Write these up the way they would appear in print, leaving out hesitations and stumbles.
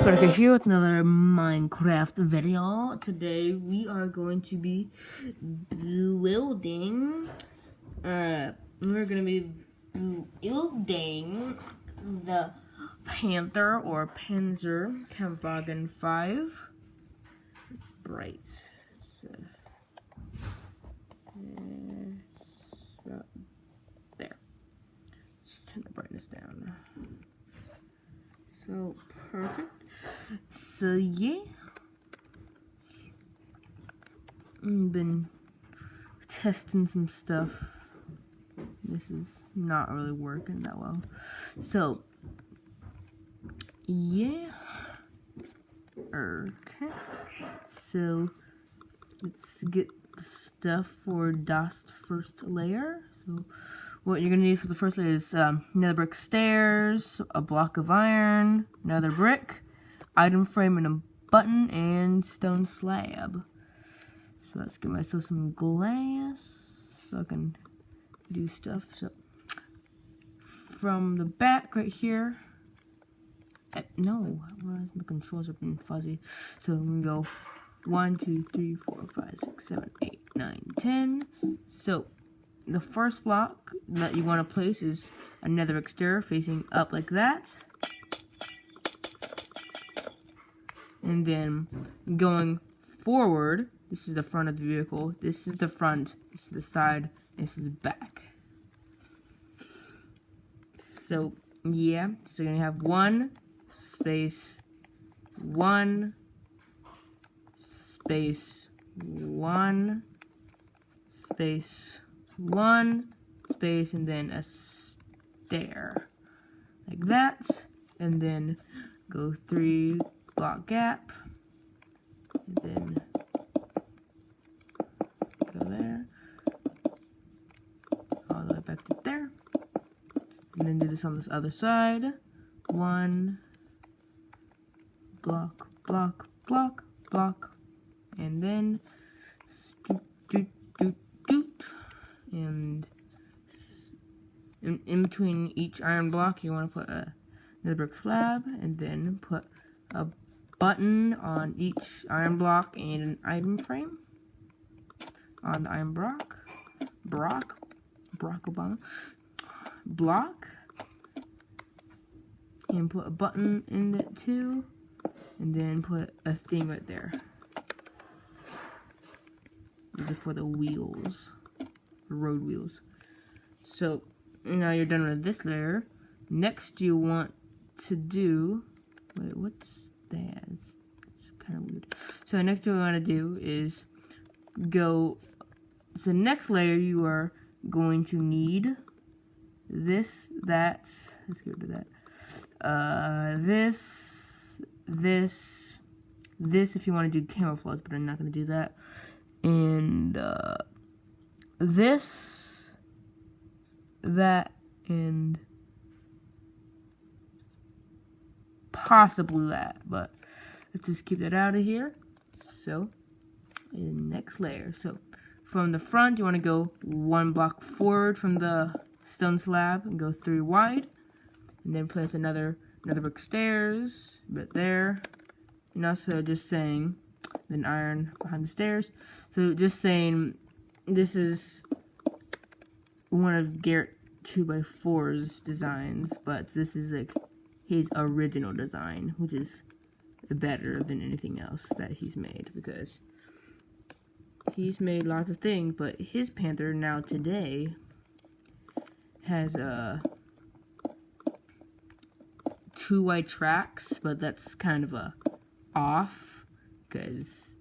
Okay, here with another Minecraft video. Today we are going to be building, the Panther or Panzer Kampfwagen 5. It's bright. It's, there. Just turn the brightness down. So, perfect. So, yeah. I've been testing some stuff. This is not really working that well. So, yeah. Okay. So, let's get the stuff for das first layer. So, what you're going to need for the first layer is nether brick stairs, a block of iron, another brick, item frame and a button, and stone slab. So let's get myself some glass so I can do stuff. So from the back right here, no, my controls have been fuzzy. So I'm going to go 1, 2, 3, 4, 5, 6, 7, 8, 9, 10. So the first block that you want to place is a nether brick stair facing up like that. And then going forward, this is the front of the vehicle, this is the front, this is the side, this is the back. So, yeah, so you're going to have 1 space 1 space 1 space 1 space, and then a stair like that, and then go 3 block gap, and then go there all the way back to there, and then do this on this other side. 1 block, block, block, block, and then and in between each iron block you want to put a nether brick slab, and then put a button on each iron block and an item frame on the iron block, Barack Obama block, and put a button in it too, and then put a thing right there. These are for the wheels, road wheels. So now you're done with this layer. Next you want to do, wait, what's that? It's kind of weird. So next what you want to do is go, so next layer you are going to need this, that, let's get rid of that. This if you want to do camouflage, but I'm not going to do that. And this, that, and possibly that, but let's just keep that out of here. So, next layer. So, from the front, you want to go 1 block forward from the stone slab and go 3 wide, and then place another brick stairs right there, and also just saying, then iron behind the stairs. So just saying, this is one of Garrett 2x4's designs, but this is like his original design, which is better than anything else that he's made, because he's made lots of things, but his Panther now today has 2 wide tracks, but that's kind of off, because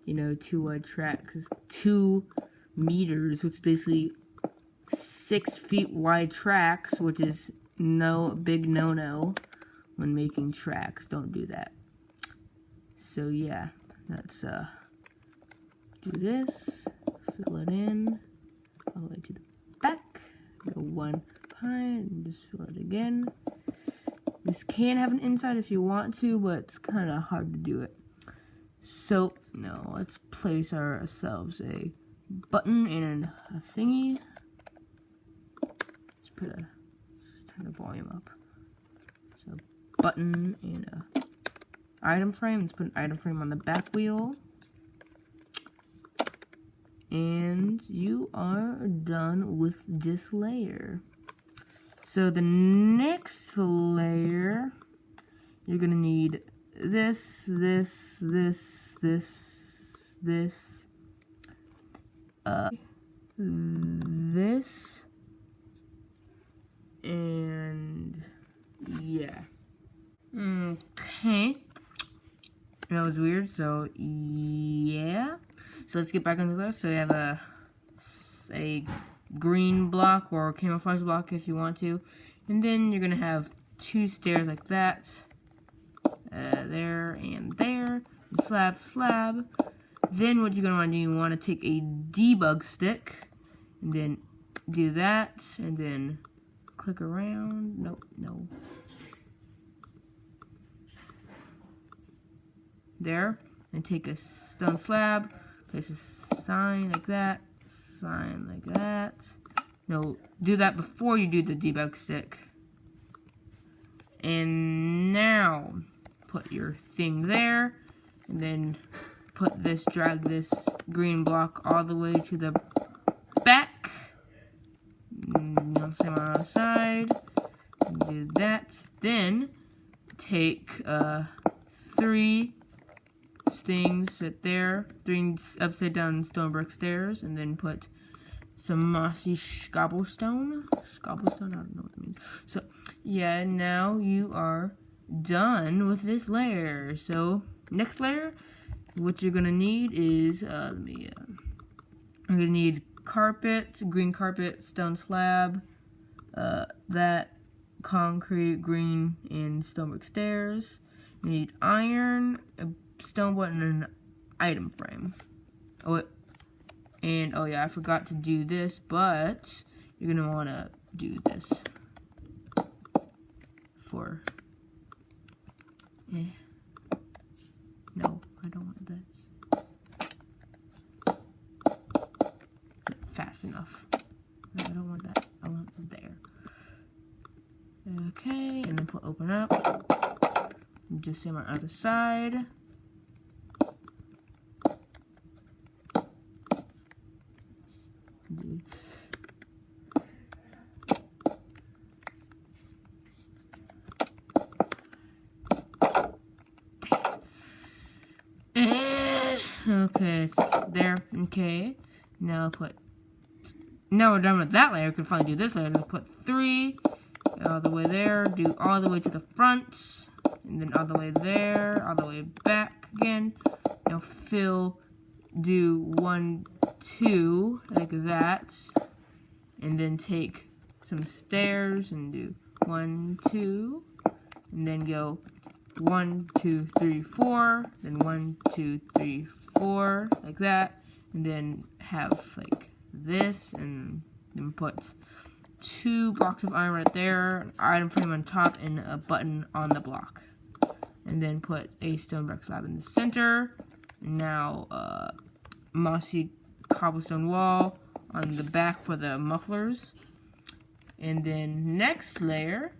you know 2 wide tracks is 2 meters, which is basically 6 feet wide tracks, which is big no when making tracks. Don't do that. So yeah, let's do this, fill it in all the way to the back, go 1 behind, and just fill it again. This can have an inside if you want to, but it's kind of hard to do it. So now let's place ourselves a button and a thingy. Let's turn the volume up. So button and a item frame. Let's put an item frame on the back wheel. And you are done with this layer. So the next layer, you're gonna need this, this, and yeah. Okay. That was weird, so yeah. So let's get back on the list. So we have a green block or camouflage block if you want to. And then you're gonna have 2 stairs like that. There and there. And slab. Then what you're gonna want to do, you want to take a debug stick and then do that and then click around. No. There. And take a stone slab, place a sign like that, No, do that before you do the debug stick. And now put your thing there, and then drag this green block all the way to the back. Same on the other side. And do that. Then take 3 things right there, 3 upside down stone brick stairs, and then put some mossy cobblestone. I don't know what that means. So yeah, now you are done with this layer. So next layer, what you're gonna need is you're gonna need carpet, green carpet, stone slab, that concrete, green, and stone brick stairs. You need iron, a stone button, and an item frame. Oh yeah, I forgot to do this, but you're gonna want to do this for. No, I don't want this. Not fast enough. No, I don't want that. I want it there. Okay, and then open up. And just say my other side. Okay, it's there. Okay, now we're done with that layer. We can finally do this layer. Now put 3 all the way there. Do all the way to the front, and then all the way there, all the way back again. Now do 1, 2 like that, and then take some stairs and do 1, 2, and then go 1, 2, 3, 4, then 1, 2, 3, 4 like that, and then have like this, and then put 2 blocks of iron right there, an item frame on top, and a button on the block, and then put a stone brick slab in the center. Now mossy cobblestone wall on the back for the mufflers, and then next layer.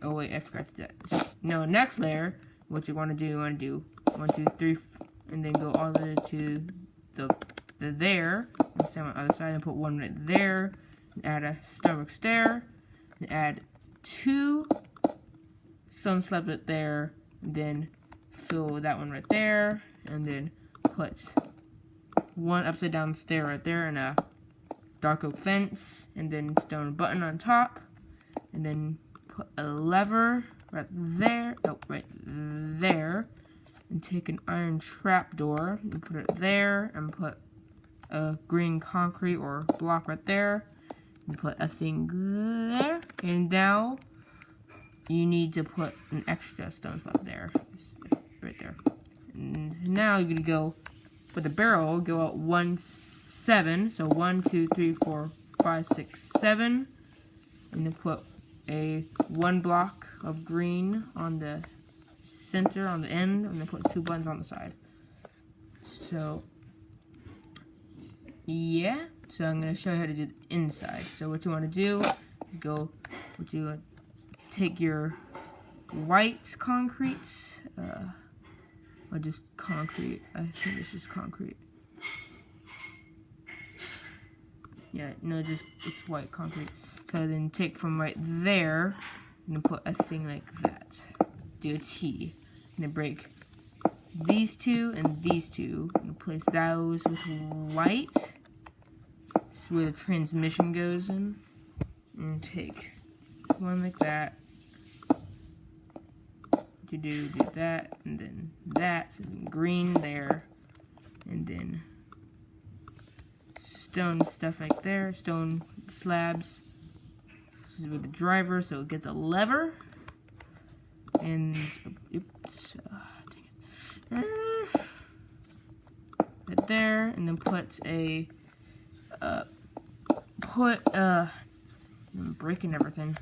Oh wait, I forgot that. So, no, next layer, what you want to do, 1, 2, 3, and then go all the way to the there, and same on the other side, and put 1 right there, and add a stone brick stair, and add 2 stone slabs right there, and then fill that one right there, and then put 1 upside down stair right there, and a dark oak fence, and then stone button on top, and then put a lever right there, and take an iron trapdoor and put it there, and put a green concrete or block right there, and put a thing there, and now you need to put an extra stone slab there, right there. And now you're gonna go for the barrel, go out 1, 7, so 1, 2, 3, 4, 5, 6, 7, and then put a 1 block of green on the center, on the end, and then put 2 buttons on the side. So yeah, so I'm going to show you how to do the inside. So what you want to do is take your white concrete, or just concrete. I think it's just concrete. Yeah, no, just it's white concrete. So then take from right there and then put a thing like that. Do a T. And then break these two and these two and place those with white. This is where the transmission goes in. And take one like that. Do that, and then that, and then green there, and then stone stuff right there, stone slabs. This is with the driver, so it gets a lever, and oops, right there, and then put a I'm breaking everything.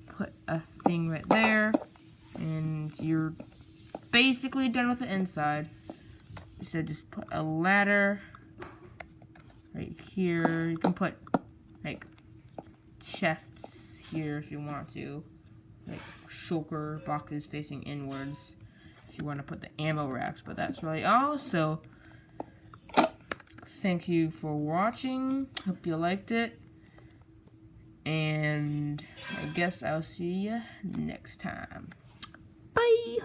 Put a thing right there, and you're basically done with the inside. So just put a ladder right here. You can put like chests here if you want to, like shulker boxes facing inwards if you want to put the ammo racks, but that's really all. So thank you for watching. Hope you liked it. And I guess I'll see you next time. Bye!